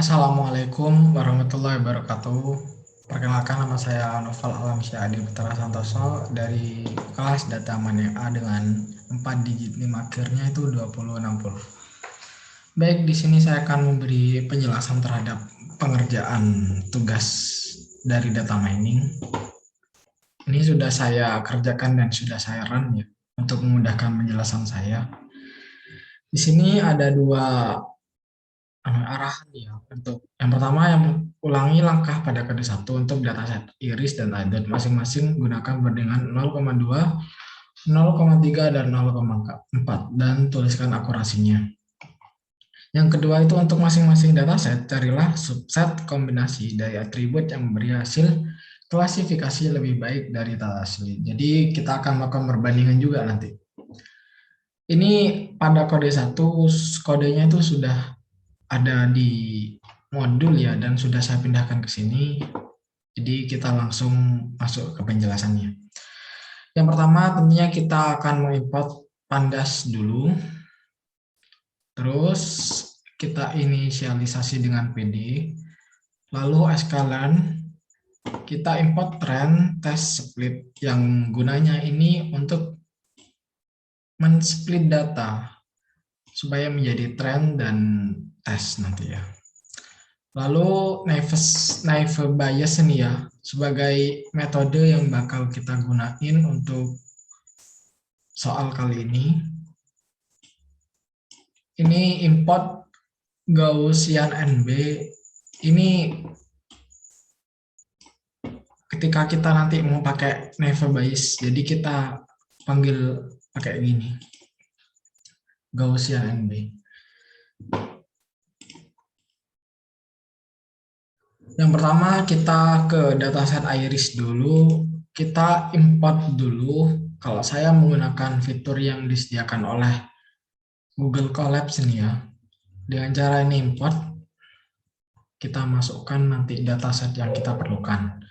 Assalamualaikum warahmatullahi wabarakatuh. Perkenalkan, nama saya Noval Alamsyah Adi Putra Santoso dari kelas Data Mania A dengan 4 digit NIM akhirnya itu 2060. Baik, di sini saya akan memberi penjelasan terhadap pengerjaan tugas dari data mining. Ini sudah saya kerjakan dan sudah saya run ya untuk memudahkan penjelasan saya. Di sini ada dua arahan ya. Untuk yang pertama, yang ulangi langkah pada kode 1 untuk dataset iris dan idot masing-masing gunakan perbandingan 0,2, 0,3 dan 0,4 dan tuliskan akurasinya. Yang kedua itu untuk masing-masing dataset carilah subset kombinasi dari atribut yang memberi hasil klasifikasi lebih baik dari data asli. Jadi kita akan melakukan perbandingan juga nanti. Ini pada kode 1 kodenya itu sudah ada di modul ya, dan sudah saya pindahkan ke sini. Jadi kita langsung masuk ke penjelasannya. Yang pertama tentunya kita akan mengimport pandas dulu. Terus kita inisialisasi dengan PD. Lalu sklan kita import trend test split yang gunanya ini untuk men-split data supaya menjadi trend dan test nanti ya. Lalu naive Bayes ini ya, sebagai metode yang bakal kita gunain untuk soal kali ini. Ini import Gaussian NB. Ini ketika kita nanti mau pakai naive Bayes, jadi kita panggil pakai gini, Gaussian NB. Yang pertama kita ke dataset iris dulu, kita import dulu. Kalau saya menggunakan fitur yang disediakan oleh Google Colabs ini ya. Dengan cara ini import, kita masukkan nanti dataset yang kita perlukan.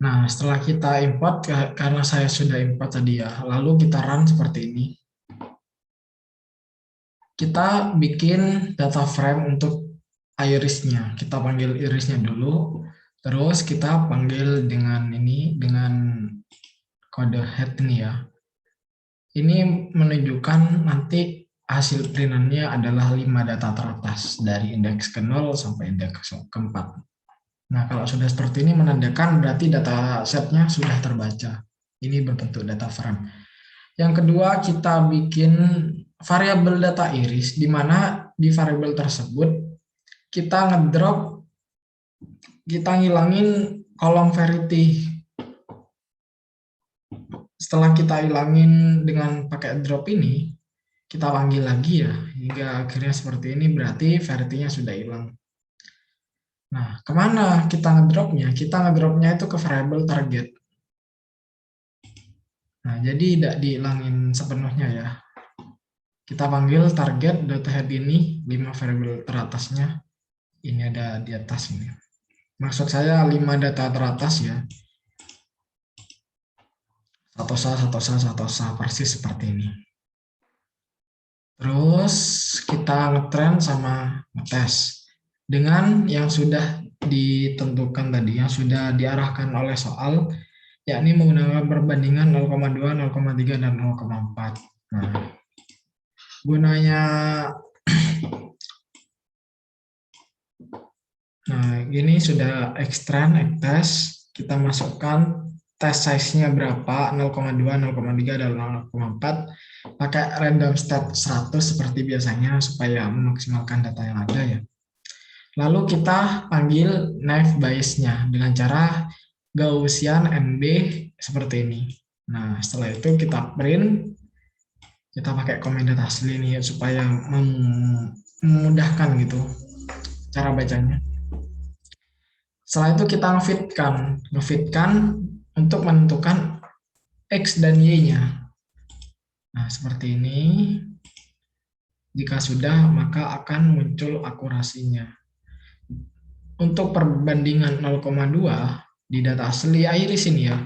Nah, setelah kita import, karena saya sudah import tadi ya, lalu kita run seperti ini. Kita bikin data frame untuk irisnya, kita panggil irisnya dulu, terus kita panggil dengan ini, dengan kode head ini ya. Ini menunjukkan nanti hasil printannya adalah 5 data teratas dari indeks ke-0 sampai indeks ke-4. Nah, kalau sudah seperti ini menandakan berarti data setnya sudah terbaca. Ini berbentuk data frame. Yang kedua, kita bikin variabel data iris, di mana di variabel tersebut kita ngedrop, kita ngilangin kolom verity. Setelah kita hilangin dengan pakai drop ini, kita panggil lagi ya, hingga akhirnya seperti ini, berarti verity-nya sudah hilang. Nah, kemana kita ngedropnya? Kita ngedropnya itu ke variabel target. Nah, jadi tidak dihilangin sepenuhnya ya. Kita panggil target.head ini, 5 variabel teratasnya. Ini ada di atas ini. Maksud saya 5 data teratas ya. Satosa, persis seperti ini. Terus kita ngetrain sama ngetes. Dengan yang sudah ditentukan tadi, yang sudah diarahkan oleh soal, yakni menggunakan perbandingan 0,2, 0,3, dan 0,4. Nah, gunanya ini sudah extend, test, kita masukkan test size-nya berapa, 0,2, 0,3, dan 0,4, pakai random stat 100 seperti biasanya supaya memaksimalkan data yang ada ya. Lalu kita panggil naive Bayes-nya dengan cara Gaussian NB seperti ini. Nah, setelah itu kita print, kita pakai komen data asli nih supaya memudahkan gitu cara bacanya. Setelah itu kita ngefitkan untuk menentukan X dan Y-nya. Nah, seperti ini. Jika sudah, maka akan muncul akurasinya. Untuk perbandingan 0,2 di data asli iris ini ya,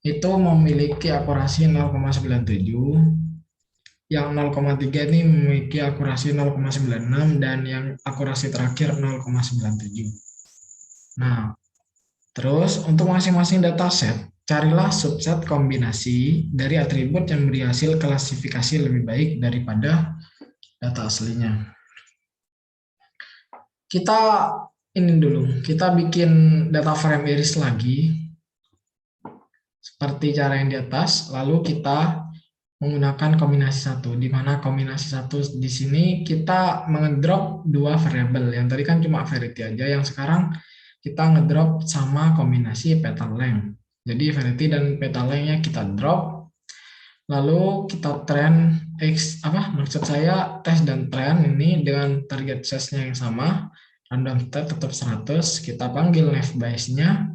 itu memiliki akurasi 0,97. yang 0,3 ini memiliki akurasi 0,96 dan yang akurasi terakhir 0,97. Nah, terus untuk masing-masing dataset, carilah subset kombinasi dari atribut yang beri hasil klasifikasi lebih baik daripada data aslinya. Kita ini dulu, kita bikin data frame iris lagi seperti cara yang di atas, lalu kita menggunakan kombinasi satu, di mana kombinasi satu di sini kita mengedrop dua variabel. Yang tadi kan cuma variety aja, yang sekarang kita ngedrop sama kombinasi petal length. Jadi variety dan petal length-nya kita drop, lalu kita trend X, maksud saya tes dan trend ini dengan target size-nya yang sama, random state tetap 100, kita panggil left bias-nya,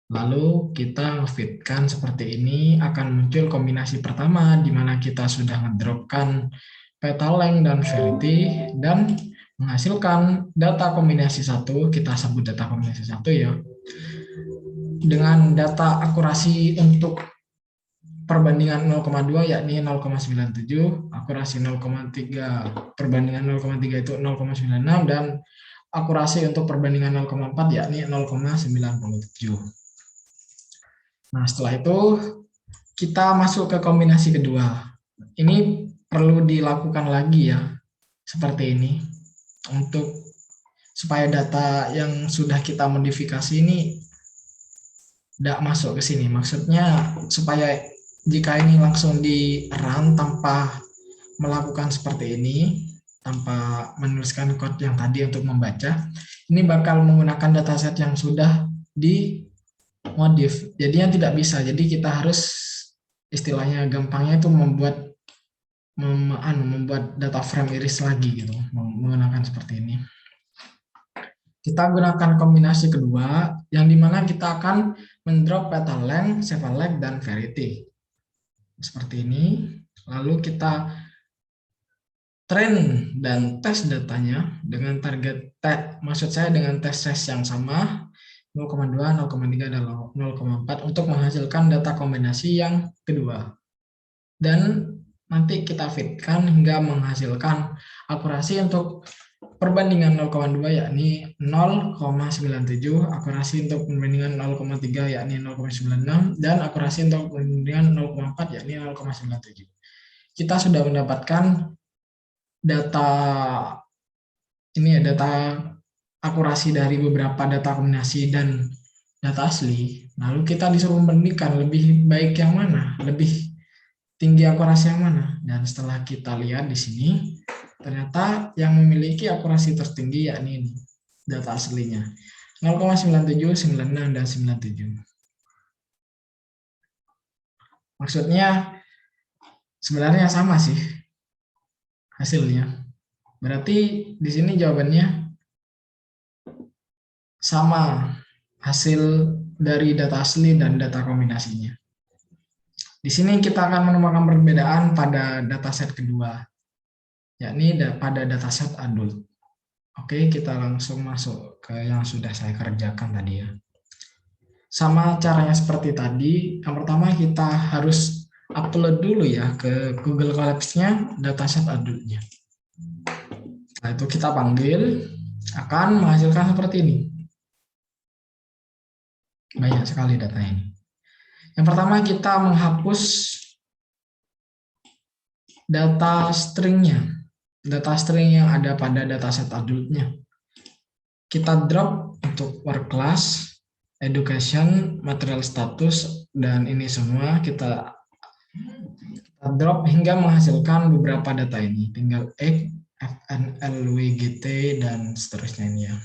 lalu kita ngefitkan seperti ini, akan muncul kombinasi pertama di mana kita sudah ngedropkan petal length dan variety dan menghasilkan data kombinasi satu, kita sebut data kombinasi satu ya, dengan data akurasi untuk perbandingan 0,2 yakni 0,97, akurasi 0,3 perbandingan 0,3 itu 0,96 dan akurasi untuk perbandingan 0,4 yakni 0,97. Nah, setelah itu kita masuk ke kombinasi kedua. Ini perlu dilakukan lagi ya, seperti ini, untuk supaya data yang sudah kita modifikasi ini tidak masuk ke sini. Maksudnya supaya jika ini langsung di run tanpa melakukan seperti ini, tanpa menuliskan code yang tadi untuk membaca, ini bakal menggunakan dataset yang sudah di modif, jadinya tidak bisa. Jadi kita harus istilahnya gampangnya itu membuat data frame iris lagi gitu, menggunakan seperti ini. Kita gunakan kombinasi kedua yang dimana kita akan mendrop petal length, sepal length, dan variety seperti ini. Lalu kita train dan tes datanya dengan target maksud saya dengan tes size yang sama 0,2, 0,3, dan 0,4 untuk menghasilkan data kombinasi yang kedua. Dan nanti kita fitkan hingga menghasilkan akurasi untuk perbandingan 0,2 yakni 0,97, akurasi untuk perbandingan 0,3 yakni 0,96, dan akurasi untuk perbandingan 0,4 yakni 0,97. Kita sudah mendapatkan data ini ya, data akurasi dari beberapa data kombinasi dan data asli. Lalu kita disuruh membandingkan lebih baik yang mana, lebih tinggi akurasi yang mana. Dan setelah kita lihat di sini, ternyata yang memiliki akurasi tertinggi yakni ini, data aslinya 0,97, 96, dan 97. Maksudnya sebenarnya sama sih hasilnya. Berarti di sini jawabannya sama hasil dari data asli dan data kombinasinya. Di sini kita akan menemukan perbedaan pada dataset kedua, yakni pada dataset adult. Oke, kita langsung masuk ke yang sudah saya kerjakan tadi ya. Sama caranya seperti tadi. Yang pertama kita harus upload dulu ya ke Google Colabs-nya dataset adultnya. Setelah itu kita panggil, akan menghasilkan seperti ini. Banyak sekali data ini. Yang pertama kita menghapus data string-nya. Data string yang ada pada dataset adultnya. Kita drop untuk work class, education, material status, dan ini semua kita drop hingga menghasilkan beberapa data ini. Tinggal X, FNL, WGT, dan seterusnya ini ya.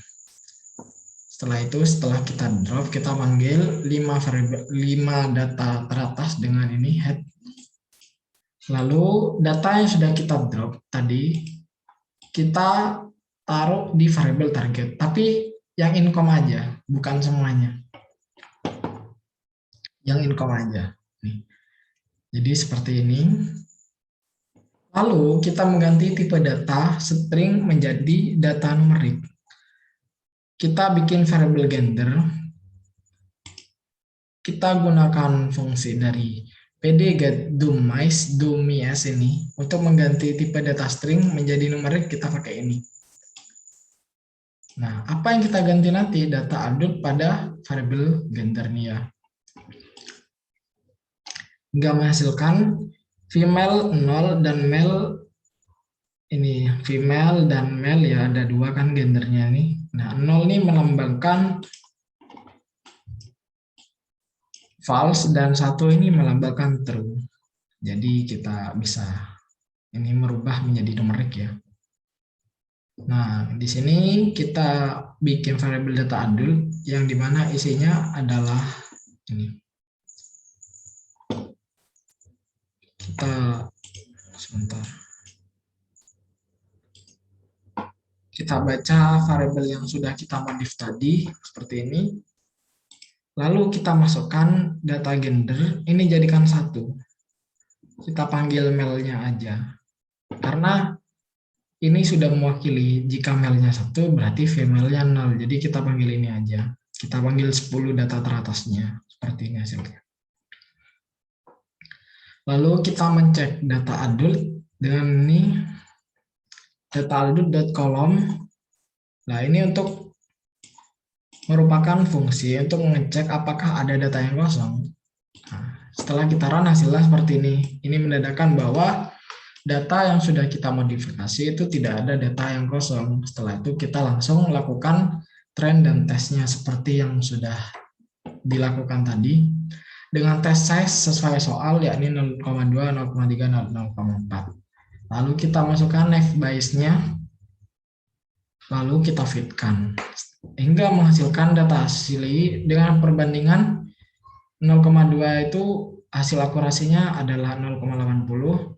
Setelah itu, setelah kita drop, kita panggil 5 data teratas dengan ini head. Lalu data yang sudah kita drop tadi, kita taruh di variabel target. Tapi yang income aja, bukan semuanya. Yang income aja. Nih. Jadi seperti ini. Lalu kita mengganti tipe data string menjadi data numerik. Kita bikin variabel gender. Kita gunakan fungsi dari domias ini untuk mengganti tipe data string menjadi numerik kita pakai ini. Nah, apa yang kita ganti nanti? Data adult pada variabel gendernya. Nggak menghasilkan female 0 dan male ini. Female dan male ya, ada dua kan gendernya nih. Nah, 0 ini melambangkan false dan 1 ini melambangkan true. Jadi kita bisa ini merubah menjadi numerik ya. Nah, di sini kita bikin variabel data adult yang dimana isinya adalah ini. Kita baca variabel yang sudah kita modif tadi seperti ini. Lalu kita masukkan data gender, ini jadikan 1. Kita panggil male-nya aja. Karena ini sudah mewakili jika male-nya 1 berarti female-nya 0. Jadi kita panggil ini aja. Kita panggil 10 data teratasnya. Seperti ini hasilnya. Lalu kita mencek data adult dengan ini data adult.column. Nah, ini untuk merupakan fungsi untuk mengecek apakah ada data yang kosong. Nah, setelah kita run hasilnya seperti ini. Ini menandakan bahwa data yang sudah kita modifikasi itu tidak ada data yang kosong. Setelah itu kita langsung lakukan train dan tesnya seperti yang sudah dilakukan tadi. Dengan test size sesuai soal yakni 0,2, 0,3, 0,4. Lalu kita masukkan naive Bayes-nya. Lalu kita fitkan hingga menghasilkan data asli dengan perbandingan 0,2 itu hasil akurasinya adalah 0,80,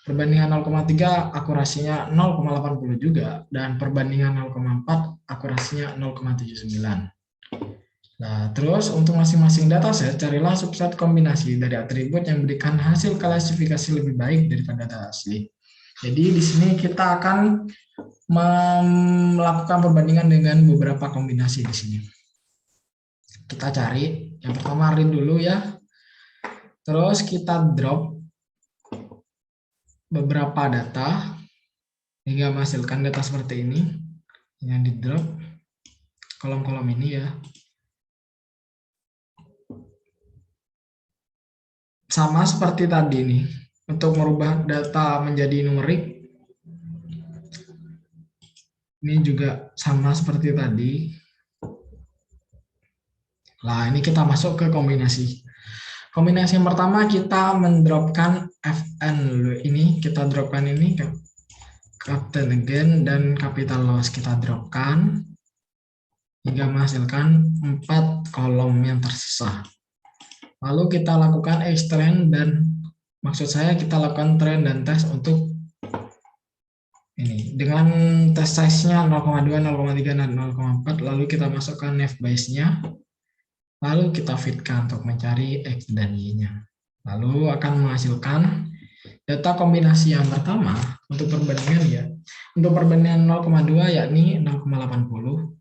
perbandingan 0,3 akurasinya 0,80 juga, dan perbandingan 0,4 akurasinya 0,79. Nah, terus untuk masing-masing dataset carilah subset kombinasi dari atribut yang memberikan hasil klasifikasi lebih baik daripada data asli. Jadi di sini kita akan melakukan perbandingan dengan beberapa kombinasi di sini. Kita cari yang pertama read dulu ya. Terus kita drop beberapa data hingga menghasilkan data seperti ini. Yang di drop kolom-kolom ini ya. Sama seperti tadi nih. Untuk merubah data menjadi numerik, ini juga sama seperti tadi. Nah, ini kita masuk ke kombinasi. Kombinasi yang pertama kita mendropkan fn ini, kita dropkan ini ke Captain Again dan capital loss kita dropkan hingga menghasilkan 4 kolom yang tersisa. Lalu kita lakukan extend dan maksud saya kita lakukan train dan tes untuk ini dengan test size-nya 0,2, 0,3, dan 0,4. Lalu kita masukkan naive Bayes-nya. Lalu kita fitkan untuk mencari X dan Y-nya. Lalu akan menghasilkan data kombinasi yang pertama untuk perbandingan ya. Untuk perbandingan 0,2 yakni 0,80.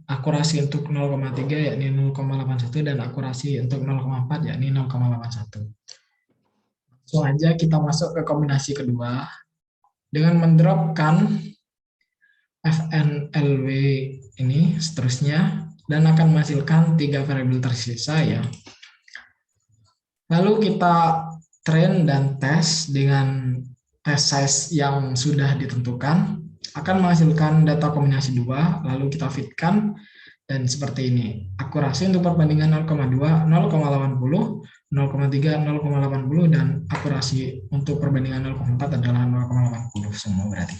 Akurasi untuk 0,3 yakni 0,81 dan akurasi untuk 0,4 yakni 0,81. Langsung aja kita masuk ke kombinasi kedua dengan mendropkan fnlw ini seterusnya dan akan menghasilkan 3 variabel tersisa ya. Lalu kita train dan tes dengan test size yang sudah ditentukan akan menghasilkan data kombinasi 2, lalu kita fitkan dan seperti ini. Akurasi untuk perbandingan 0,2, 0,80, 0,3, 0,80 dan akurasi untuk perbandingan 0,4 adalah 0,80 semua berarti.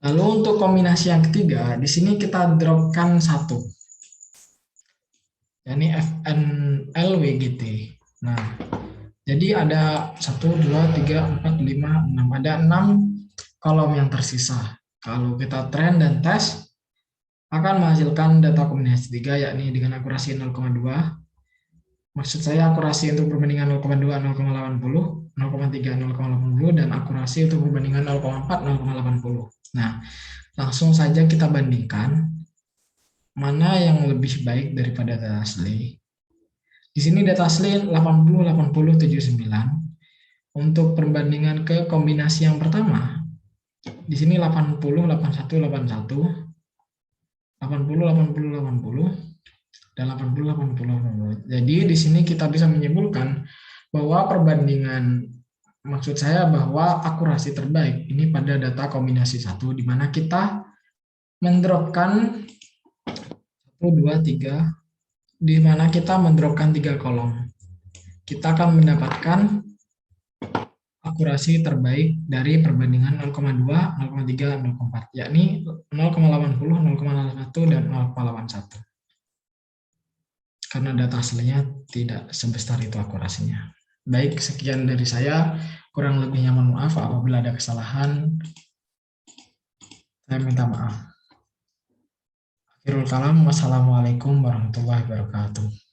Lalu untuk kombinasi yang ketiga, di sini kita dropkan 1. yakni fnlwgt. Nah, jadi ada 1, 2, 3, 4, 5, 6. Ada 6 kolom yang tersisa. Kalau kita train dan tes, akan menghasilkan data kombinasi 3, yakni dengan akurasi 0,2. Maksud saya akurasi untuk perbandingan 0,2, 0,80, 0,3, 0,80, dan akurasi untuk perbandingan 0,4, 0,80. Nah, langsung saja kita bandingkan mana yang lebih baik daripada data asli. Di sini data asli 80, 80, 79. Untuk perbandingan ke kombinasi yang pertama, di sini 80, 81, 81, 80, 80, 80, dan 80, 80, 80. Jadi di sini kita bisa menyimpulkan bahwa perbandingan, maksud saya bahwa akurasi terbaik ini pada data kombinasi 1, di mana kita mendropkan 1, 2, 3, di mana kita mendropkan 3 kolom. Kita akan mendapatkan akurasi terbaik dari perbandingan 0,2, 0,3, 0,4, yakni 0,80, 0,01, dan 0,81. Karena data aslinya tidak sebesar itu akurasinya. Baik, sekian dari saya. Kurang lebihnya mohon maaf apabila ada kesalahan. Saya minta maaf. Akhirul kalam, wassalamualaikum warahmatullahi wabarakatuh.